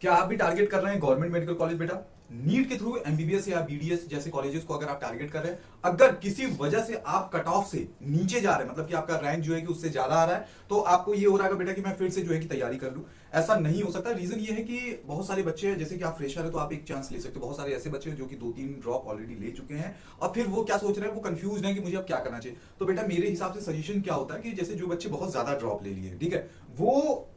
क्या आप भी टारगेट कर रहे हैं गवर्नमेंट मेडिकल कॉलेज बेटा? नीट के थ्रू एमबीबीएस या बीडीएस जैसे कॉलेजेस को अगर आप टारगेट कर रहे हैं, अगर किसी वजह से आप कट ऑफ से नीचे जा रहे हैं, मतलब कि आपका रैंक जो है कि उससे ज्यादा आ रहा है, तो आपको ये हो रहा है बेटा कि मैं फिर से जो है कि तैयारी कर लूं। ऐसा नहीं हो सकता। रीजन ये है कि बहुत सारे बच्चे हैं, जैसे कि आप फ्रेशर है तो आप एक चांस ले सकते हो। बहुत सारे ऐसे बच्चे हैं जो कि 2-3 ड्रॉप ऑलरेडी ले चुके हैं और फिर वो क्या सोच रहे हैं, वो कंफ्यूज है कि मुझे अब क्या करना चाहिए। तो बेटा मेरे हिसाब से सजेशन क्या होता है कि जैसे जो बच्चे बहुत ज्यादा ड्रॉप ले लिए, ठीक है, वो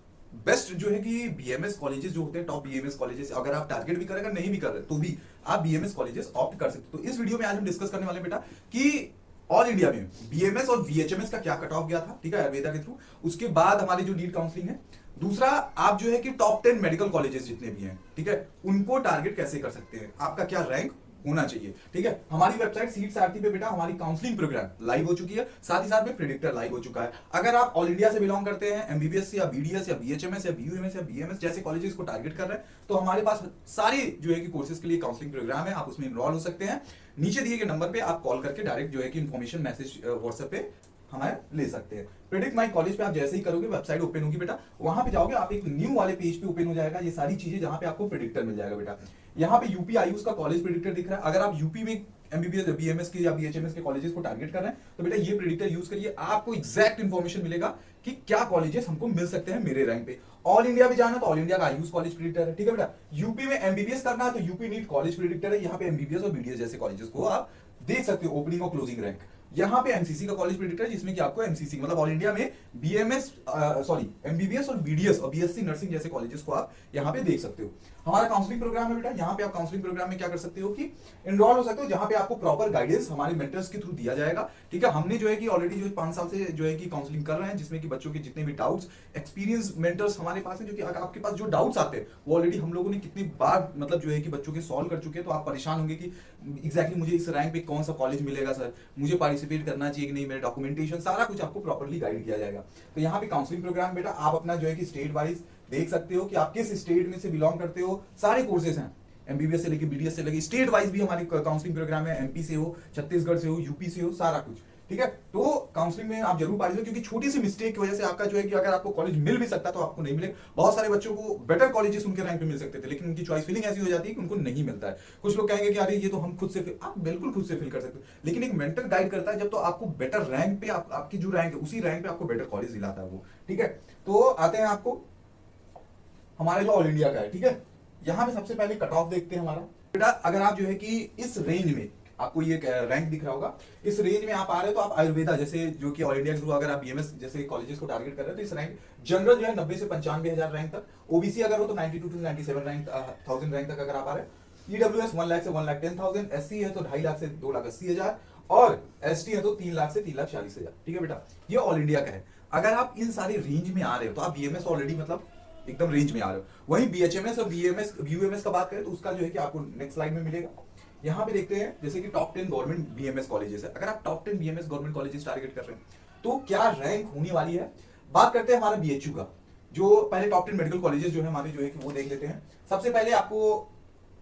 बेस्ट जो है कि बीएमएस कॉलेजेस जो होते हैं, टॉप बीएमएस कॉलेजेस, अगर आप टारगेट भी करें, अगर नहीं भी कर रहे तो भी आप बीएमएस कॉलेजेस ऑप्ट कर सकते हो। तो इस वीडियो में आज हम डिस्कस करने वाले बेटा कि ऑल इंडिया में बीएमएस और बीएचएमएस का क्या कट ऑफ गया था, ठीक है, आयुर्वेदा के थ्रू। उसके बाद हमारी जो नीट काउंसलिंग है। दूसरा, आप जो है कि टॉप 10 मेडिकल कॉलेजेस जितने भी हैं, ठीक है, उनको टारगेट कैसे कर सकते हैं, आपका क्या रैंक होना चाहिए, ठीक है। हमारी वेबसाइट सीट सारथी पे बेटा हमारी काउंसलिंग प्रोग्राम लाइव हो चुकी है, साथ ही साथ में प्रेडिक्टर लाइव हो चुका है। अगर आप ऑल इंडिया से बिलोंग करते हैं, एमबीबीएस या बीडीएस या बीएचएमएस या बीयूएमएस या बीएमएस जैसे कॉलेजेस को टारगेट कर रहे हैं, तो हमारे पास सारे जो है कि कोर्सेज के लिए काउंसलिंग प्रोग्राम है, आप उसमें इनरोल हो सकते हैं। नीचे दिए गए नंबर पे आप कॉल करके डायरेक्ट जो है कि इन्फॉर्मेशन मैसेज व्हाट्सएप पे हमारे ले सकते हैं। प्रेडिक्ट माई कॉलेज पे आप जैसे ही करोगे, वेबसाइट ओपन होगी बेटा, वहां पे जाओगे, आप एक न्यू वाले पेज पे ओपन हो जाएगा ये सारी चीजें, जहां पे आपको प्रेडिक्टर मिल जाएगा बेटा। यहाँ पे यूपी आयुष का कॉलेज प्रेडिक्टर दिख रहा है। अगर आप यूपी में एमबीबीएस बीएमएस के या बीएचएमएस के कॉलेजेस को टारगेट कर रहे हैं, तो बेटा ये प्रेडिक्टर यूज करिए, आपको एग्जैक्ट इन्फॉर्मेशन मिलेगा कि क्या कॉलेजेस हमको मिल सकते हैं मेरे रैंक पे। ऑल इंडिया भी जाना तो ऑल इंडिया का आयुष कॉलेज प्रेडिक्टर है, ठीक है बेटा। यूपी में एमबीबीएस करना है तो यूपी नीट कॉलेज प्रेडिक्टर है, यहाँ पे एमबीबीएस और बीडीएस जैसे कॉलेजेस को आप देख सकते हो, ओपनिंग और क्लोजिंग रैंक। यहाँ पे एमसीसी का कॉलेज प्रेडिक्टर है, जिसमें कि आपको एमसीसी मतलब ऑल इंडिया में बीएमएस सॉरी एमबीबीएस और बीडीएस और बीएससी नर्सिंग जैसे कॉलेजेस को आप यहाँ पे देख सकते हो। हमारा काउंसलिंग प्रोग्राम है बेटा, यहाँ पे आप काउंसलिंग प्रोग्राम में क्या कर सकते हो कि एनरोल हो सकते हो, जहां पे आपको प्रॉपर गाइडेंस हमारे मेंटर्स के थ्रू दिया जाएगा, ठीक है। हमने जो है कि ऑलरेडी जो 5 साल से जो है कि काउंसलिंग कर रहे हैं, जिसमें कि बच्चों के जितने भी डाउट्स, एक्सपीरियंस मेंटर्स हमारे पास हैं, जो कि अगर आपके पास जो डाउट्स आते हैं वो ऑलरेडी हम लोगों ने कितनी बार मतलब जो है कि बच्चों के सॉल्व कर चुके हैं। तो आप परेशान होंगे कि एग्जैक्टली मुझे इस रैंक पे कौन सा कॉलेज मिलेगा सर, मुझे पार्टिसिपेट करना चाहिए कि नहीं, मेरे डॉक्यूमेंटेशन सारा कुछ आपको प्रॉपर्ली गाइड किया जाएगा। तो यहाँ पे काउंसलिंग प्रोग्राम बेटा आप अपना जो है कि स्टेट वाइज देख सकते हो कि आप किस स्टेट में से बिलोंग करते हो, सारे कोर्सेज हैं, एमबीबीएस से लेके बीडीएस से लेके स्टेट वाइज भी हमारी काउंसलिंग प्रोग्राम है, एमपी से हो, छत्तीसगढ़ से हो, यूपी से हो, सारा कुछ, ठीक है। तो काउंसलिंग में आप जरूर पार्टिसिपेट, क्योंकि छोटी सी मिस्टेक की वजह से आपका जो है कि अगर आपको कॉलेज मिल भी सकता तो आपको नहीं मिले। बहुत सारे बच्चों को बेटर कॉलेजेस उनके रैंक पे मिल सकते थे, लेकिन उनकी चॉइस फिलिंग ऐसी हो जाती है कि उनको नहीं मिलता है। कुछ लोग कहेंगे कि अरे ये तो हम खुद से आप बिल्कुल खुद से फिल कर सकते हो, लेकिन एक मेंटर गाइड करता है जब, तो आपको बेटर रैंक पे आपकी जो रैंक है उसी रैंक पे आपको बेटर कॉलेज दिलाता है वो, ठीक है। तो आते हैं आपको हमारा जो ऑल इंडिया का है, ठीक है। यहां पे सबसे पहले कट ऑफ देखते हैं हमारा बेटा। अगर आप जो है कि इस रेंज में, आपको ये रैंक दिख रहा होगा, इस रेंज में आप आ रहे हो, तो आप आयुर्वेदा जैसे जो कि ऑल इंडिया के थ्रू अगर आप बीएमएस जैसे कॉलेजेस को टारगेट कर रहे हो, तो इस रैंक जनरल जो है 90 से 95,000 रैंक तक, ओबीसी अगर हो तो 92 टू 97 रैंक 1000 रैंक तक अगर आप आ रहे हैं। ईडब्ल्यूएस 1 लाख से 1,10,000, एससी है तो 2.5 लाख से 2,80,000 और एसटी है तो 3 लाख से 3,40,000, ठीक है बेटा। ये ऑल इंडिया का है। अगर आप इन सारे रेंज में आ रहे हो तो आप बीएमएस ऑलरेडी मतलब एकदम रेंज में आ रहे हो। वहीं बीएचएमएस और बीएमएस बीयूएमएस का बात करें तो उसका जो है कि आपको नेक्स्ट स्लाइड में मिलेगा। यहां पे देखते हैं जैसे कि टॉप 10 गवर्नमेंट बीएमएस कॉलेजेस है। अगर आप top 10 BMS government colleges target कर रहे हैं तो क्या रैंक होने वाली है। बात करते हैं हमारा बीएचयू का, जो पहले टॉप 10 मेडिकल कॉलेजेस जो है हमारे जो है कि वो देख लेते हैं। सबसे पहले आपको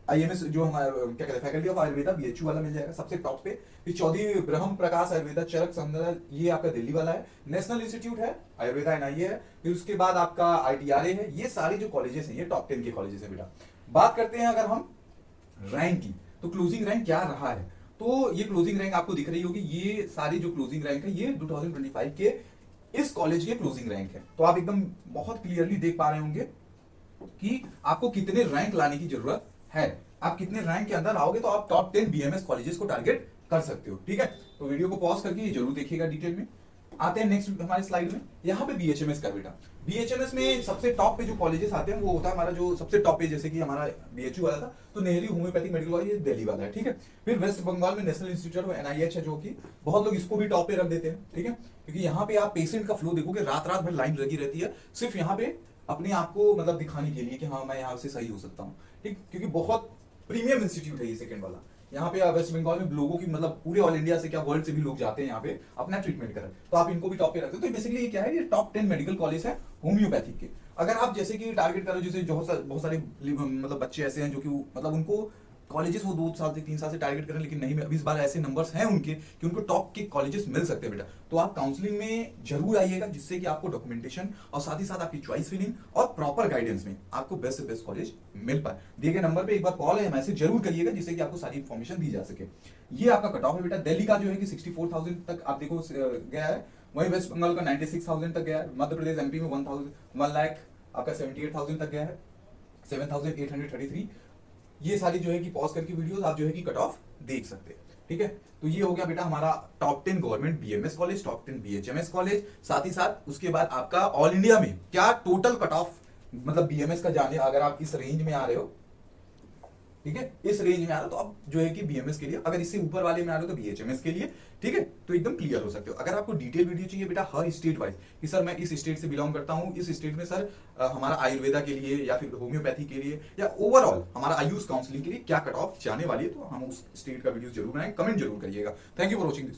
आईएमएस जो हमारा क्या कहते हैं फैकल्टी ऑफ आयुर्वेदा बीएचयू वाला मिल जाएगा सबसे टॉप पे। फिर चौधरी ब्रह्म प्रकाश आयुर्वेदा चरक संदर, ये आपका दिल्ली वाला है। नेशनल इंस्टीट्यूट है आयुर्वेदा एनआईए है। फिर उसके बाद आपका आईटीआरए है। ये सारे जो कॉलेजेस हैं ये टॉप 10 के कॉलेजेस हैं बेटा। बात करते हैं अगर हम रैंक की, तो क्लोजिंग रैंक क्या रहा है। तो ये क्लोजिंग रैंक आपको दिख रही होगी, ये सारी जो क्लोजिंग रैंक है ये 2025 के इस कॉलेज के क्लोजिंग रैंक है। तो आप एकदम बहुत क्लियरली देख पा रहे होंगे कि आपको कितने रैंक लाने की जरूरत है। आप कितने रैंक के अंदर आओगे तो आप टॉप 10 बीएमएस कॉलेजेस को टारगेट कर सकते हो, ठीक है। तो वीडियो को पॉज करके ये जरूर देखिएगा डिटेल में। आते हैं नेक्स्ट हमारे स्लाइड में, यहाँ पे बीएचएमएस का बेटा। बीएचएमएस में सबसे टॉप पे जो कॉलेजेस आते हैं वो होता है हमारा जो सबसे टॉप पे, जैसे कि हमारा बीएचयू वाला था तो नेहरू होम्योपैथिक मेडिकल कॉलेज ये दिल्ली वाला है, ठीक है। फिर वेस्ट बंगाल में नेशनल इंस्टीट्यूट एनआईएच है, जो कि बहुत लोग इसको भी टॉप पे रख देते हैं, ठीक है, क्योंकि यहाँ पे आप पेशेंट का फ्लो देखोगे, रात रात भर लाइन लगी रहती है सिर्फ यहाँ पे अपने आप को मतलब दिखाने के लिए कि हाँ मैं यहाँ से सही हो सकता हूँ, ठीक। क्योंकि बहुत प्रीमियम इंस्टीट्यूट है ये सेकंड वाला। यहाँ पे वेस्ट बंगाल में लोगों की मतलब पूरे ऑल इंडिया से क्या वर्ल्ड से भी लोग जाते हैं यहाँ पे अपना ट्रीटमेंट करें, तो आप इनको भी टॉप पे रखते हो। तो बेसिकली ये क्या है, ये टॉप 10 मेडिकल कॉलेज है होम्योपैथिक के। अगर आप जैसे कि टारगेट करो, जैसे बहुत सारे मतलब बच्चे ऐसे हैं जो कि मतलब उनको कॉलेजेस वो 2 साल से 3 साल से टारगेट कर रहे हैं, लेकिन नहीं, अभी इस बार ऐसे नंबर्स हैं उनके कि उनको टॉप के कॉलेजेस मिल सकते हैं बेटा। तो आप काउंसलिंग में जरूर आइएगा, जिससे कि आपको डॉक्यूमेंटेशन और साथ ही साथ आपकी चॉइस फिलिंग और प्रॉपर गाइडेंस में आपको बेस्ट से बेस्ट कॉलेज मिल पाए। दिए गए नंबर पे एक बार कॉल या मैसेज जरूर करिएगा, जिससे कि आपको सारी इन्फॉर्मेशन दी जा सके। ये आपका कट ऑफ है बेटा। दिल्ली का जो है कि 64,000 तक आप देखो गया है, वहीं वेस्ट बंगाल का 96,000 तक गया है, मध्य प्रदेश एमपी में 1 लाख आपका 78,000 तक गया है, 7,833। ये सारी जो है कि पॉज करके वीडियोस आप जो है कि कट ऑफ देख सकते हैं, ठीक है। तो ये हो गया बेटा हमारा top 10 government BMS college, top 10 BHMS college, साथ ही साथ उसके बाद आपका ऑल इंडिया में क्या टोटल कट ऑफ, मतलब बीएमएस का जाने, अगर आप इस रेंज में आ रहे हो, ठीक है, इस रेंज में आ रहे हो तो आप जो है कि बीएमएस के लिए, अगर इससे ऊपर वाले में आ रहे हो तो बीएचएमएस के लिए, ठीक है, तो एकदम क्लियर हो सकते हो। अगर आपको डिटेल वीडियो चाहिए बेटा हर स्टेट वाइज कि सर मैं इस स्टेट से बिलोंग करता हूं, इस स्टेट में सर हमारा आयुर्वेदा के लिए या फिर होम्योपैथी के लिए या ओवरऑल हमारा आयुष काउंसलिंग के लिए क्या कट ऑफ जाने वाली है, तो हम उस स्टेट का वीडियो जरूर बनाएंगे, कमेंट जरूर करिएगा। Thank you for watching this.